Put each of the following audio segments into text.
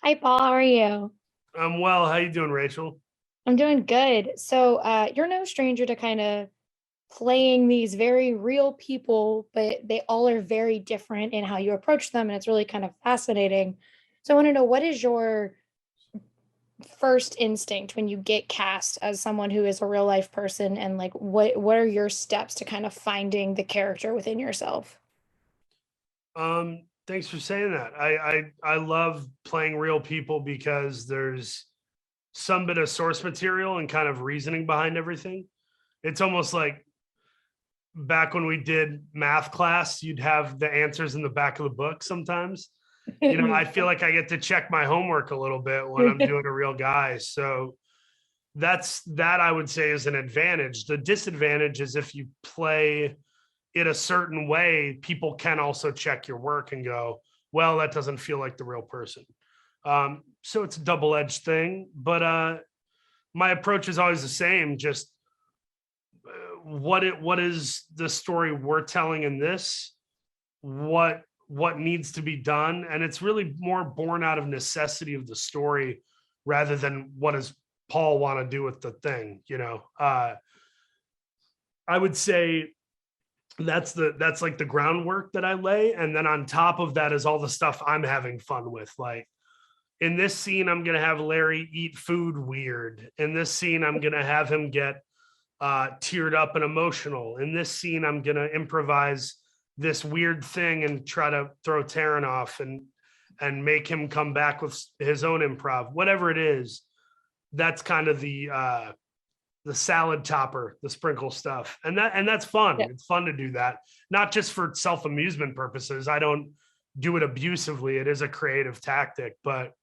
Hi, Paul. How are you? I'm well. How you doing, Rachel? I'm doing good. So, you're no stranger to kind of playing these very real people, but they all are very different in how you approach them, and it's really kind of fascinating. So, I want to know, what is your first instinct when you get cast as someone who is a real life person, and like what are your steps to kind of finding the character within yourself? Thanks for saying that. I love playing real people because there's some bit of source material and kind of reasoning behind everything. It's almost like back when we did math class, you'd have the answers in the back of the book sometimes. I feel like I get to check my homework a little bit when I'm doing a real guy. So that I would say is an advantage. The disadvantage is if you play it a certain way, people can also check your work and go, well, that doesn't feel like the real person. So it's a double edged thing. But my approach is always the same. Just what is the story we're telling in this? What needs to be done? And it's really more born out of necessity of the story rather than what does Paul want to do with the thing. I would say that's like the groundwork that I lay, and then on top of that is all the stuff I'm having fun with. Like in this scene, I'm gonna have Larry eat food weird. In this scene, I'm gonna have him get teared up and emotional. In this scene, I'm gonna improvise this weird thing and try to throw Taryn off and make him come back with his own improv. Whatever it is, that's kind of the salad topper, the sprinkle stuff. And that's fun. Yeah. It's fun to do that, not just for self-amusement purposes. I don't do it abusively. It is a creative tactic, but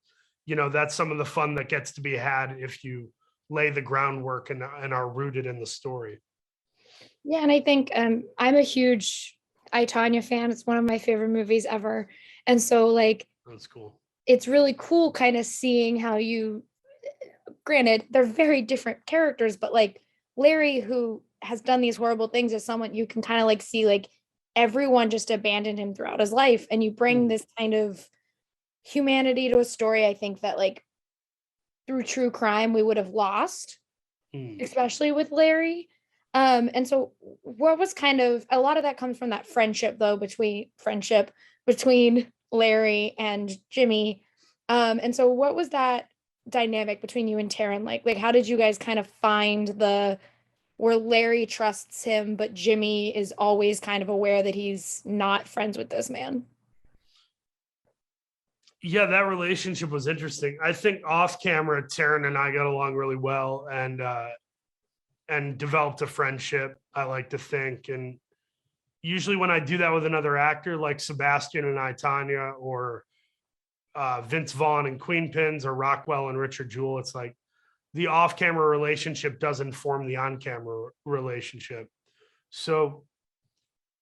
that's some of the fun that gets to be had if you lay the groundwork and are rooted in the story. Yeah, and I think I'm a huge I, Tonya fan. It's one of my favorite movies ever. And so like That's cool. it's really cool kind of seeing how you, granted they're very different characters, but like Larry, who has done these horrible things, is someone you can kind of like see like everyone just abandoned him throughout his life, and you bring Mm, this kind of humanity to a story. I think that like through true crime we would have lost, mm. especially with Larry. And so what was kind of a lot of that comes from that friendship between Larry and Jimmy. And so what was that dynamic between you and Taryn like? Like how did you guys kind of find the where Larry trusts him, but Jimmy is always kind of aware that he's not friends with this man? Yeah, that relationship was interesting. I think off camera, Taryn and I got along really well and developed a friendship. I like to think, and usually when I do that with another actor, like Sebastian and I, Tanya, or Vince Vaughn and Queen Pins, or Rockwell and Richard Jewell, it's like the off-camera relationship does inform the on-camera relationship. So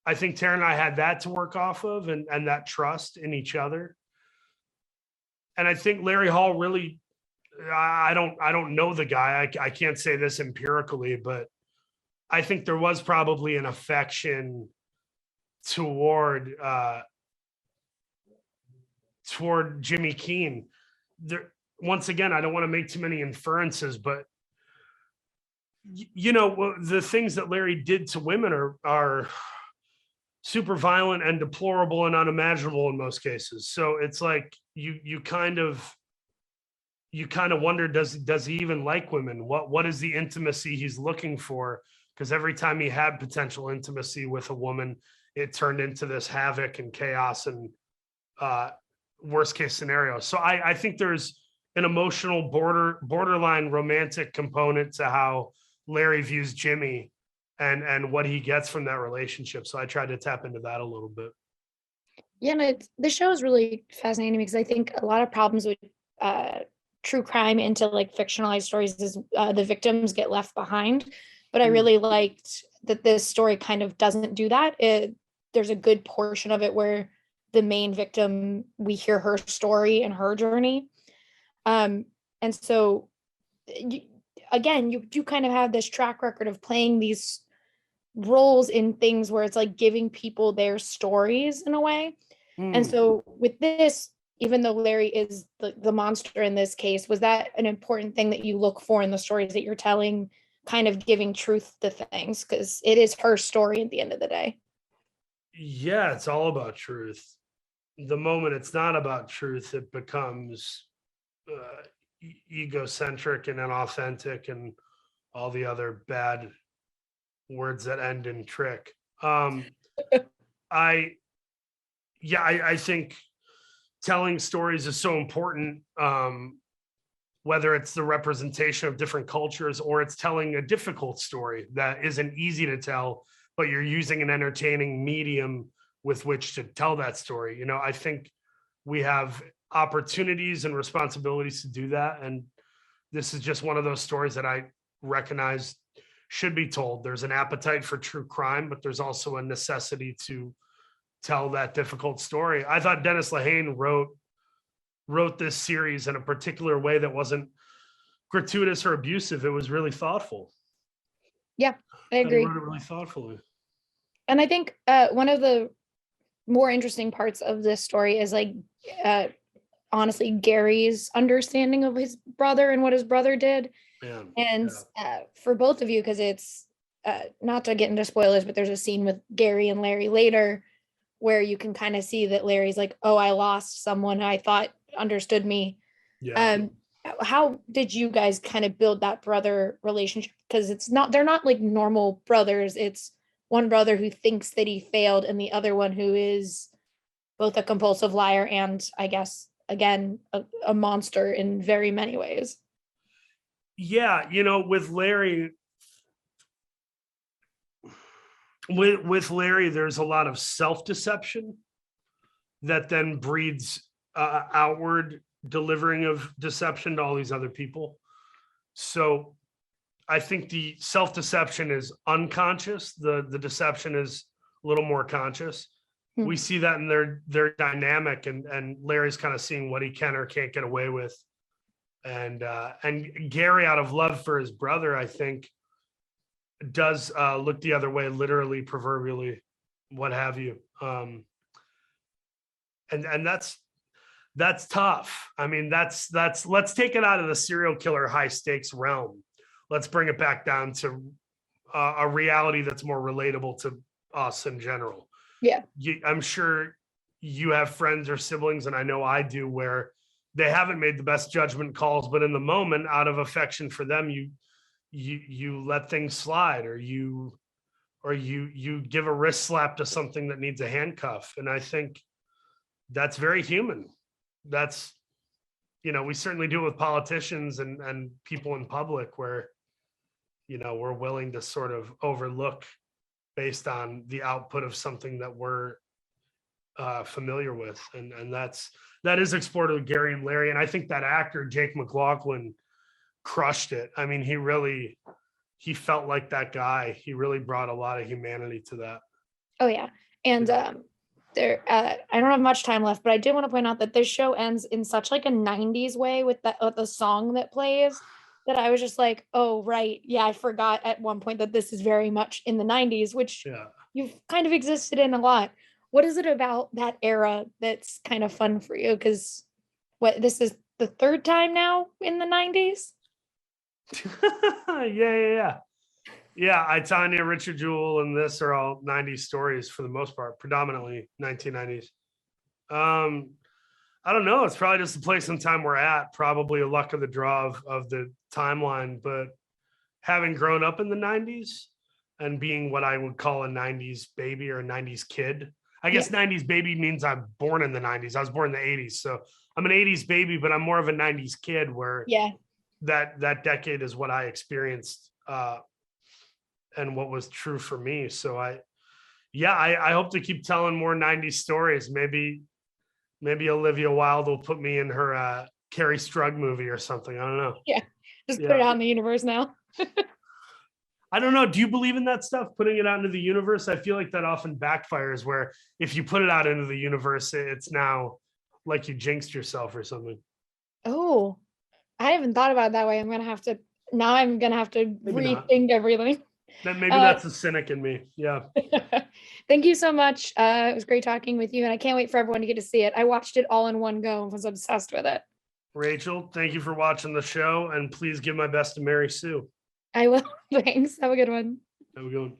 I think Tara and I had that to work off of, and that trust in each other. And I think Larry Hall really, I don't know the guy. I can't say this empirically, but I think there was probably an affection toward toward Jimmy Keene. There, once again, I don't want to make too many inferences, but the things that Larry did to women are super violent and deplorable and unimaginable in most cases. So it's like you kind of wonder, does he even like women? What is the intimacy he's looking for? Because every time he had potential intimacy with a woman, it turned into this havoc and chaos and uh, worst case scenario. So I think there's an emotional borderline romantic component to how Larry views Jimmy and what he gets from that relationship. So I tried to tap into that a little bit. Yeah, no, the show is really fascinating because I think a lot of problems with uh, true crime into like fictionalized stories is the victims get left behind. But I Mm, really liked that this story kind of doesn't do that. There's a good portion of it where the main victim, we hear her story and her journey. Um, and so, you, again, you do kind of have this track record of playing these roles in things where it's like giving people their stories in a way. And mm, so with this, even though Larry is the monster in this case, was that an important thing that you look for in the stories that you're telling, kind of giving truth to things? Because it is her story at the end of the day. Yeah, it's all about truth. The moment it's not about truth, it becomes egocentric and inauthentic and all the other bad words that end in trick. I I think telling stories is so important. Whether it's the representation of different cultures or it's telling a difficult story that isn't easy to tell, but you're using an entertaining medium with which to tell that story. You know, I think we have opportunities and responsibilities to do that. And this is just one of those stories that I recognize should be told. There's an appetite for true crime, but there's also a necessity to tell that difficult story. I thought Dennis Lehane wrote this series in a particular way that wasn't gratuitous or abusive. It was really thoughtful. Yeah, I And he agree. wrote it really thoughtfully. And I think one of the more interesting parts of this story is like honestly Gary's understanding of his brother and what his brother did. Man, And yeah. for both of you, because it's not to get into spoilers, but there's a scene with Gary and Larry later where you can kind of see that Larry's like, oh, I lost someone I thought understood me. Yeah. um how did you guys kind of build that brother relationship? Because they're not like normal brothers. It's one brother who thinks that he failed and the other one who is both a compulsive liar and, I guess, again, a monster in very many ways. Yeah, you know, with Larry, there's a lot of self-deception that then breeds outward delivering of deception to all these other people. So I think the self-deception is unconscious. The deception is a little more conscious. We see that in their dynamic, and Larry's kind of seeing what he can or can't get away with. And Gary, out of love for his brother, I think, does look the other way, literally, proverbially, what have you. And that's tough. I mean, that's let's take it out of the serial killer high stakes realm. Let's bring it back down to a reality that's more relatable to us in general. Yeah. I'm sure you have friends or siblings, and I know I do, where they haven't made the best judgment calls, but in the moment, out of affection for them, you let things slide, or you give a wrist slap to something that needs a handcuff. And I think that's very human. That's, you know, we certainly do it with politicians and people in public where, you know, we're willing to sort of overlook based on the output of something that we're familiar with. And that is explored with Gary and Larry. And I think that actor, Jake McLaughlin, crushed it. I mean, he felt like that guy. He really brought a lot of humanity to that. Oh yeah. And there I don't have much time left, but I did want to point out that this show ends in such like a 90s way with the song that plays, that I was just like, oh right, yeah, I forgot at one point that this is very much in the 90s, which Yeah. you've kind of existed in a lot. What is it about that era that's kind of fun for you? Because this is the third time now in the 90s. Yeah. Yeah, I, Tanya, Richard Jewell, and this are all 90s stories for the most part, predominantly 1990s. I don't know. It's probably just the place and time we're at, probably a luck of the draw of the timeline. But having grown up in the 90s and being what I would call a 90s baby or a 90s kid, I guess 90s baby means I'm born in the 90s. I was born in the 80s. So I'm an 80s baby, but I'm more of a 90s kid where that decade is what I experienced and what was true for me. So I hope to keep telling more 90s stories. Maybe Olivia Wilde will put me in her Carrie Strug movie or something. I don't know. Yeah. Just put it out in the universe now. I don't know. Do you believe in that stuff? Putting it out into the universe? I feel like that often backfires, where if you put it out into the universe, it's now like you jinxed yourself or something. Oh, I haven't thought about it that way. I'm gonna have to Maybe not. rethink everything. Then maybe Uh, that's the cynic in me. Yeah. Thank you so much. It was great talking with you, and I can't wait for everyone to get to see it. I watched it all in one go and was obsessed with it. Rachel, thank you for watching the show, and please give my best to Mary Sue. I will. Thanks. Have a good one. Have a good one.